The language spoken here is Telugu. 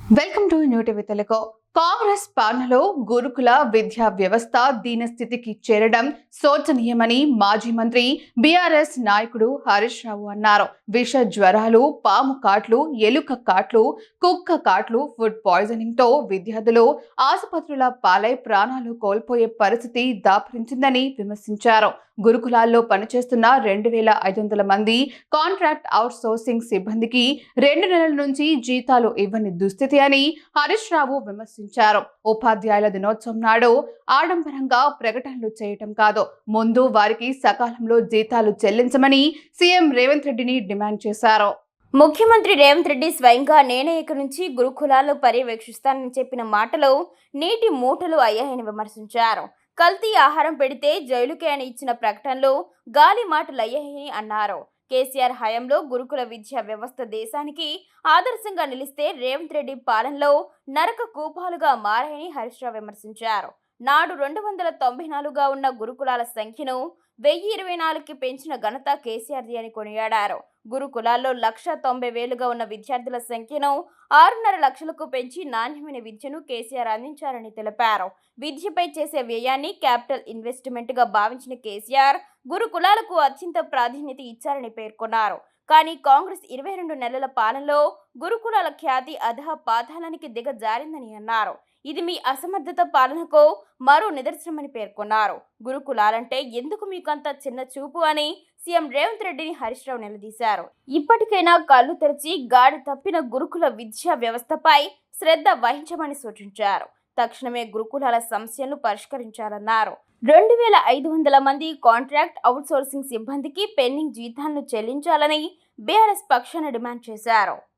Welcome to new TV Telugu. Congress పాలనలో గురుకుల విద్యా వ్యవస్థ దీనస్థితికి చేరడం శోచనీయమని మాజీ మంత్రి బీఆర్ఎస్ నాయకుడు హరీష్ రావు అన్నారు. విష జ్వరాలు, పాము కాట్లు, ఎలుక కాట్లు, కుక్క కాట్లు, ఫుడ్ పాయిజనింగ్ తో విద్యార్థులు ఆసుపత్రుల పాలై ప్రాణాలు కోల్పోయే పరిస్థితి దాపురించిందని విమర్శించారు. గురుకులాల్లో పనిచేస్తున్న 2500 మంది కాంట్రాక్ట్ అవుట్ సోర్సింగ్ సిబ్బందికి 2 నెలల నుంచి జీతాలు ఇవ్వని దుస్థితి అని హరీష్ రావు విమర్శించారు. ఉపాధ్యాయుల దినోత్సవం నాడు ఆడంబరంగా ప్రకటనలు చేయటం కాదు, ముందు వారికి సకాలంలో జీతాలు చెల్లించమని సీఎం రేవంత్ రెడ్డిని డిమాండ్ చేశారు. ముఖ్యమంత్రి రేవంత్ రెడ్డి స్వయంగా నేనే ఇక నుంచి గురుకులాలు పర్యవేక్షిస్తానని చెప్పిన మాటలు నీటి మూటలు అయ్యాయని విమర్శించారు. కల్తీ ఆహారం పెడితే జైలుకే అని ఇచ్చిన ప్రకటనలు గాలి మాటలు అయ్యాయని అన్నారు. కేసీఆర్ హయాంలో గురుకుల విద్యా వ్యవస్థ దేశానికి ఆదర్శంగా నిలిస్తే రేవంత్ రెడ్డి పాలనలో నరక కూపాలుగా మారాయని హరీష్ రావు విమర్శించారు. నాడు 294గా ఉన్న గురుకులాల సంఖ్యను 1024కి పెంచిన ఘనత కేసీఆర్ది అని కొనియాడారు. గురుకులాల్లో 1,90,000గా ఉన్న విద్యార్థుల సంఖ్యను 6.5 లక్షలకు పెంచి నాణ్యమైన విద్యను కేసీఆర్ అందించారని తెలిపారు. విద్యపై చేసే వ్యయాన్ని క్యాపిటల్ ఇన్వెస్ట్మెంట్ గా భావించిన కేసీఆర్ గురుకులాలకు అత్యంత ప్రాధాన్యత ఇచ్చారని పేర్కొన్నారు. కానీ కాంగ్రెస్ 22 నెలల పాలనలో గురుకులాల ఖ్యాతి అధః పాతాళానికి దిగజారిందని అన్నారు. ఇది మీ అసమర్థత పాలనకు మరో నిదర్శనమని పేర్కొన్నారు. గురుకులాలంటే ఎందుకు మీకంత చిన్న చూపు అని సీఎం రేవంత్ రెడ్డిని హరీష్ రావు నిలదీశారు. ఇప్పటికైనా కళ్ళు తెరిచి గాడి తప్పిన గురుకుల విద్యా వ్యవస్థపై శ్రద్ధ వహించమని సూచించారు. తక్షణమే గురుకులాల సమస్యలను పరిష్కరించాలన్నారు. 2500 మంది కాంట్రాక్ట్ అవుట్సోర్సింగ్ సిబ్బందికి పెండింగ్ జీతాలను చెల్లించాలని బీఆర్ఎస్ పక్షాన డిమాండ్ చేశారు.